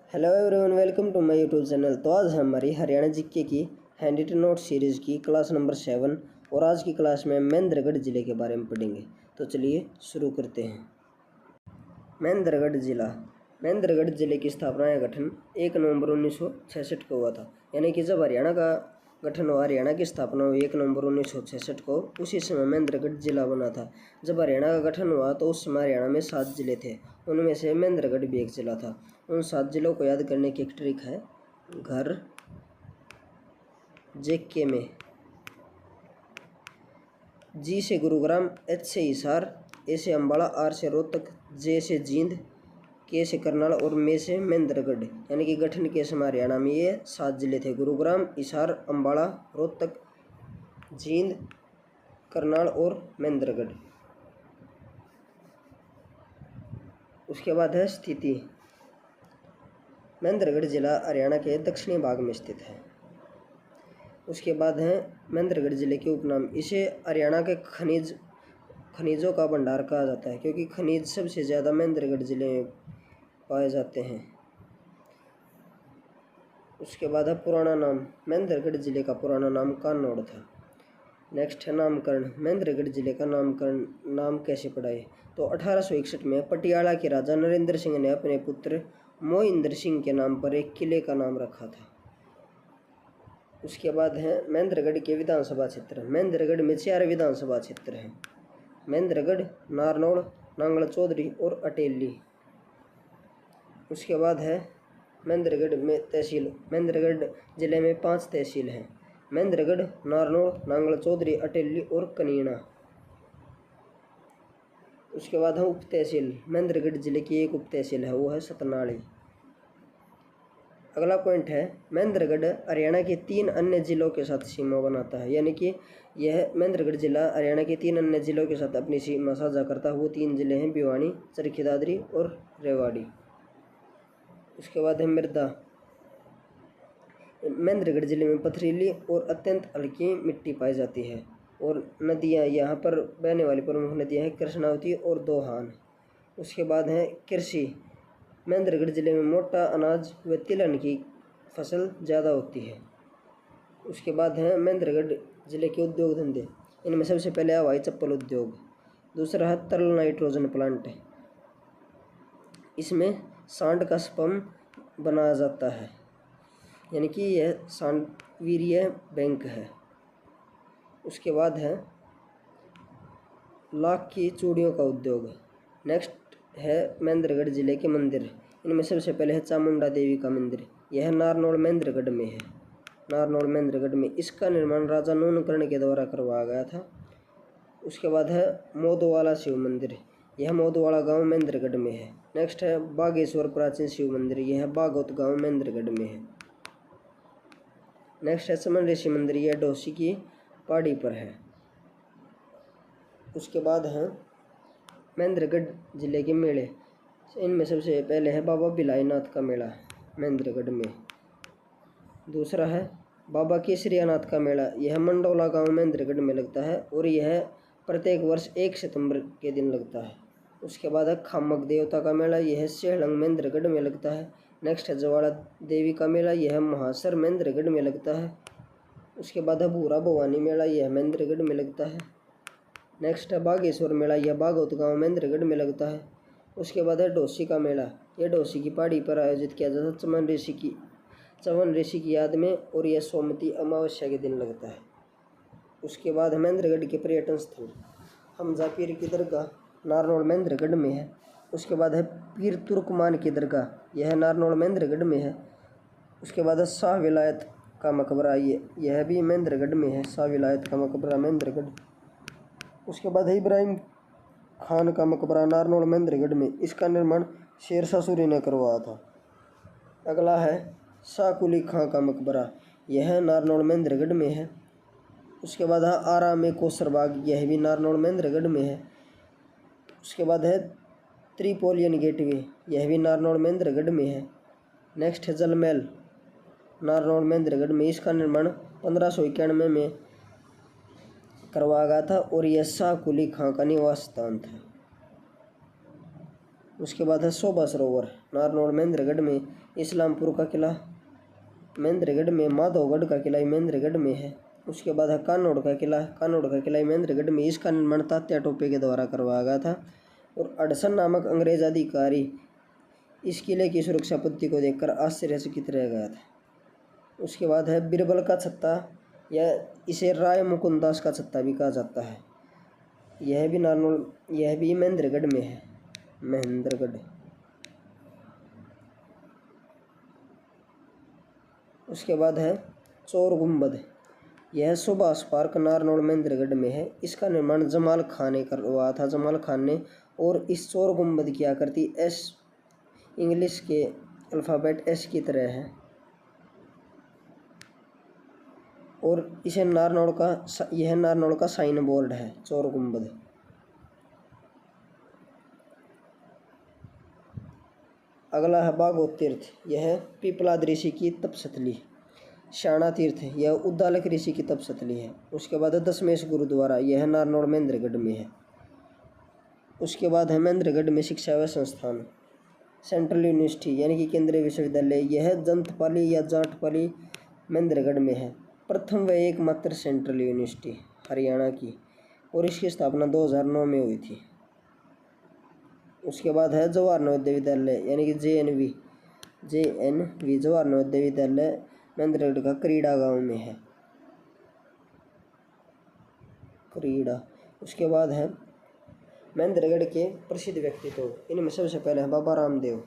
Hello everyone, welcome to my YouTube channel. तो आज हमारी हरियाणा जीके की हैंड रिटन नोट सीरीज़ की क्लास नंबर 7 और आज की क्लास में महेंद्रगढ़ ज़िले के बारे में पढ़ेंगे। तो चलिए शुरू करते हैं। महेंद्रगढ़ ज़िले की स्थापना या गठन 1 नवंबर 1966 को हुआ था। यानी कि जब हरियाणा का गठन हुआ, हरियाणा की स्थापना हुई 1 नवंबर 1966 को, उसी समय महेंद्रगढ़ जिला बना था। जब हरियाणा का गठन हुआ तो उस समय हरियाणा में 7 जिले थे, उनमें से महेंद्रगढ़ भी एक जिला था। उन 7 जिलों को याद करने की एक ट्रिक है। घर जेके में जी से गुरुग्राम, एच से हिसार, ए से अम्बाला, आर से रोहतक, जे से जींद, के से करनाल और मे से महेंद्रगढ़। यानी कि गठन के समय हरियाणा में ये 7 जिले थे: गुरुग्राम, हिसार, अम्बाला, रोहतक, जींद, करनाल और महेंद्रगढ़। उसके बाद है स्थिति। महेंद्रगढ़ जिला हरियाणा के दक्षिणी भाग में स्थित है। उसके बाद है महेंद्रगढ़ जिले के उपनाम। इसे हरियाणा के खनिजों का भंडार कहा जाता है, क्योंकि खनिज सबसे ज़्यादा महेंद्रगढ़ जिले में पाए जाते हैं। उसके बाद है पुराना नाम। महेंद्रगढ़ जिले का पुराना नाम कानौड़ था। नेक्स्ट है नामकरण। महेंद्रगढ़ जिले का नाम कैसे पड़ा है? तो 1861 में पटियाला के राजा नरेंद्र सिंह ने अपने पुत्र मोहिंद्र सिंह के नाम पर एक किले का नाम रखा था। उसके बाद है महेंद्रगढ़ के विधानसभा क्षेत्र। महेंद्रगढ़ में 4 विधानसभा क्षेत्र हैं: महेंद्रगढ़, नारनौल, नांगल चौधरी और अटेली। उसके बाद है महेंद्रगढ़ में तहसील। महेंद्रगढ़ जिले में 5 तहसील हैं: महेंद्रगढ़, नारनौल, नांगल चौधरी, अटेली और कनीना। उसके बाद है उप तहसील। महेंद्रगढ़ जिले की एक उप तहसील है, वो है सतनाली। अगला पॉइंट है महेंद्रगढ़ हरियाणा के 3 अन्य जिलों के साथ सीमा बनाता है। यानी कि यह महेंद्रगढ़ जिला हरियाणा के 3 अन्य जिलों के साथ अपनी सीमा साझा करता है। वो 3 जिले हैं: भिवानी, चरखी दादरी और रेवाड़ी। उसके बाद है मृदा। महेंद्रगढ़ जिले में पथरीली और अत्यंत हल्की मिट्टी पाई जाती है। और नदियाँ, यहाँ पर बहने वाली प्रमुख नदियाँ हैं कृष्णावती और दोहान। उसके बाद है कृषि। महेंद्रगढ़ जिले में मोटा अनाज व तिलहन की फसल ज़्यादा होती है। उसके बाद है महेंद्रगढ़ जिले के उद्योग धंधे। इनमें सबसे पहले हवाई चप्पल उद्योग। दूसरा है तरल नाइट्रोजन प्लांट। इसमें सांड का स्पम बनाया जाता है, यानी कि यह सांडवीर्य बैंक है। उसके बाद है लाख की चूड़ियों का उद्योग। नेक्स्ट है महेंद्रगढ़ जिले के मंदिर। इनमें सबसे पहले है चामुंडा देवी का मंदिर। यह नारनौल महेंद्रगढ़ में है। नारनौल महेंद्रगढ़ में इसका निर्माण राजा नूनकर्ण के द्वारा करवाया गया था। उसके बाद है मोदवाला शिव मंदिर। यह मोदवाला गांव महेंद्रगढ़ में है। नेक्स्ट है बागेश्वर प्राचीन शिव मंदिर। यह बागोत गांव महेंद्रगढ़ में है। नेक्स्ट है समन ऋषि मंदिर। यह डोसी की पहाड़ी पर है। उसके बाद है महेंद्रगढ़ जिले के मेले। इनमें सबसे पहले है बाबा भिलाईनाथ का मेला महेंद्रगढ़ में। दूसरा है बाबा केसरियानाथ का मेला। यह मंडोला गांव महेंद्रगढ़ में लगता है और यह प्रत्येक वर्ष 1 सितंबर के दिन लगता है। उसके बाद है खामक देवता का मेला। यह सेहलंग महेंद्रगढ़ में लगता है। नेक्स्ट है ज्वाला देवी का मेला। यह महासर महेंद्रगढ़ में लगता है। उसके बाद है भूरा भवानी मेला। यह महेंद्रगढ़ में लगता है। नेक्स्ट है बागेश्वर मेला। यह बागोत गांव महेंद्रगढ़ में लगता है। उसके बाद है डोसी का मेला। यह डोसी की पहाड़ी पर आयोजित किया जाता है चवन ऋषि की याद में, और यह सोमवती अमावस्या के दिन लगता है। उसके बाद महेंद्रगढ़ के पर्यटन स्थल। हमजा पीर की दरगाह नारनौल महेंद्रगढ़ में है। उसके बाद है पीर तुर्कमान की दरगाह। यह नारनौल महेंद्रगढ़ में है। उसके बाद है शाह विलायत का मकबरा। यह भी महेंद्रगढ़ में है। शाह विलायत का मकबरा महेंद्रगढ़। उसके बाद है इब्राहिम खान का मकबरा नारनौल महेंद्रगढ़ में। इसका निर्माण शेरशाह सूरी ने करवाया था। अगला है शाह कुली खां का मकबरा। यह नारनौल महेंद्रगढ़ में है। उसके बाद है आराम कोसरबाग। यह भी नारनौल महेंद्रगढ़ में है। उसके बाद है त्रिपोलियन गेटवे। यह भी नारनौल महेंद्रगढ़ में है। नेक्स्ट है जल महल नारनौल महेंद्रगढ़ में। इसका निर्माण 1591 में करवाया गया था और यह शाह कुली खां का निवास स्थान था। उसके बाद है शोभा सरोवर, नारनौल महेंद्रगढ़ में। इस्लामपुर का किला महेंद्रगढ़ में। माधवगढ़ का किला महेंद्रगढ़ में है। उसके बाद है कानौड़ का किला महेंद्रगढ़ में। इसका निर्माण तात्या टोपे के द्वारा करवाया गया था। और अडसन नामक अंग्रेज अधिकारी इस किले की सुरक्षा पद्धति को देखकर आश्चर्यचकित रह गया था। उसके बाद है बीरबल का छत्ता, या इसे राय मुकुंद दास का छत्ता भी कहा जाता है। यह भी महेंद्रगढ़ में है, महेंद्रगढ़। उसके बाद है चोर गुंबद, यह सुभाष पार्क नारनौल महेंद्रगढ़ में है। इसका निर्माण जमाल खान ने करवाया था, जमाल खान ने। और इस चोर गुंबद की आकृति एस, इंग्लिश के अल्फ़ाबेट एस की तरह है। और इसे यह नारनौल का साइन बोर्ड है, चोर गुंबद। अगला है बागोत तीर्थ, यह पिपलाद ऋषि की तपस्थली। श्याणा तीर्थ, यह उद्दालक ऋषि की तपस्थली है। उसके बाद है दशमेश गुरुद्वारा, यह नारनौल महेंद्रगढ़ में है। उसके बाद है महेंद्रगढ़ में शिक्षा व संस्थान, सेंट्रल यूनिवर्सिटी यानी कि केंद्रीय विश्वविद्यालय, यह जंतपाली या जाटपाली महेंद्रगढ़ में है। प्रथम व एकमात्र सेंट्रल यूनिवर्सिटी हरियाणा की, और इसकी स्थापना 2009 में हुई थी। उसके बाद है जवाहर नवोदय विद्यालय यानी कि JNV जवाहर नवोदय विद्यालय महेंद्रगढ़ का क्रीड़ा गांव में है, क्रीड़ा। उसके बाद है महेंद्रगढ़ के प्रसिद्ध व्यक्तित्व, इनमें सबसे पहले है बाबा रामदेव।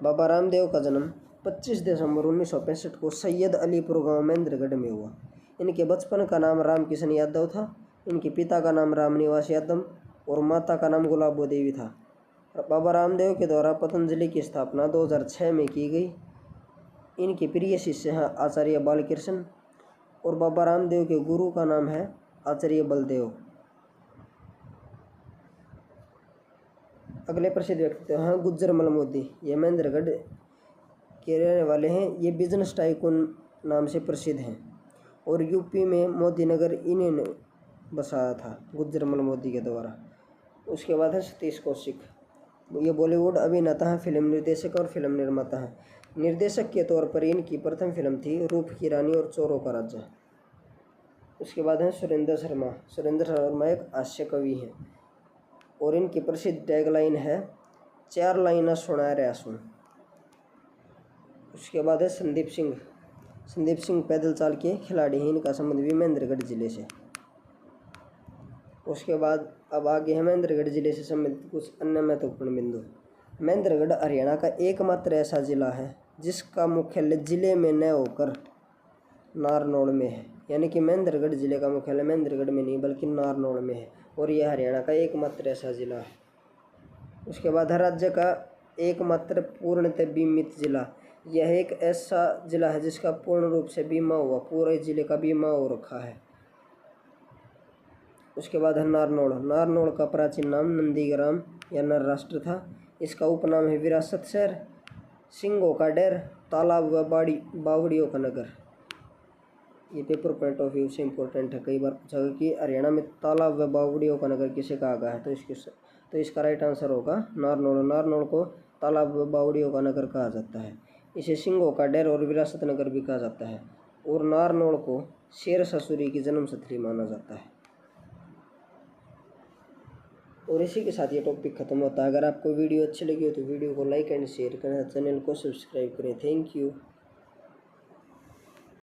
बाबा रामदेव का जन्म 25 दिसंबर 1965 को सैयद अलीपुर गांव महेंद्रगढ़ में हुआ। इनके बचपन का नाम रामकिशन यादव था। इनके पिता का नाम रामनिवास यादव और माता का नाम गुलाबो देवी था। बाबा रामदेव के द्वारा पतंजलि की स्थापना 2006 में की गई। इनके प्रिय शिष्य हैं आचार्य बालकृष्ण, और बाबा रामदेव के गुरु का नाम है आचार्य बलदेव। अगले प्रसिद्ध व्यक्ति हैं गुज्जरमल मोदी, ये महेंद्रगढ़ के रहने वाले हैं। ये बिजनेस टाइकून नाम से प्रसिद्ध हैं, और यूपी में मोदी नगर इन्हें बसाया था गुज्जरमल मोदी के द्वारा। उसके बाद है सतीश कौशिक, ये बॉलीवुड अभिनेता हैं, फिल्म निर्देशक और फिल्म निर्माता हैं। निर्देशक के तौर पर इनकी प्रथम फिल्म थी रूप की रानी और चोरों का राजा। उसके बाद है सुरेंद्र शर्मा एक हास्य कवि हैं, और इनकी प्रसिद्ध टैगलाइन है 4 लाइना सुना रहा सुन। उसके बाद है संदीप सिंह पैदल चाल के खिलाड़ी हैं। इनका संबंध भी महेंद्रगढ़ जिले से। उसके बाद अब आगे है महेंद्रगढ़ जिले से संबंधित कुछ अन्य महत्वपूर्ण बिंदु। महेंद्रगढ़ हरियाणा का एकमात्र ऐसा जिला है जिसका मुख्यालय जिले में न होकर नारनौल में है, यानी कि महेंद्रगढ़ जिले का मुख्यालय महेंद्रगढ़ में नहीं बल्कि नारनौल में है, और यह हरियाणा का एकमात्र ऐसा जिला है। उसके बाद है राज्य का एकमात्र पूर्णतः बीमित जिला, यह एक ऐसा जिला है जिसका पूर्ण रूप से बीमा हुआ, पूरे जिले का बीमा हो रखा है। उसके बाद है नारनौल का प्राचीन नाम नंदीग्राम या नरराष्ट्र था। इसका उपनाम है विरासत शहर, सिंगों का डेर, तालाब व बावड़ियों का नगर। ये पेपर पॉइंट ऑफ व्यू से इम्पोर्टेंट है, कई बार पूछा गया कि हरियाणा में तालाब व बावड़ियों का नगर किसे कहा गया है, तो इसका राइट आंसर होगा नारनौल को तालाब व बावड़ियों का नगर कहा जाता है। इसे सिंगों का डेर और विरासत नगर भी कहा जाता है, और नारनौल को शेर ससुरी की जन्मस्थली माना जाता है। और इसी के साथ ये टॉपिक खत्म होता है। अगर आपको वीडियो अच्छी लगी हो तो वीडियो को लाइक एंड शेयर करें, चैनल को सब्सक्राइब करें। Thank you.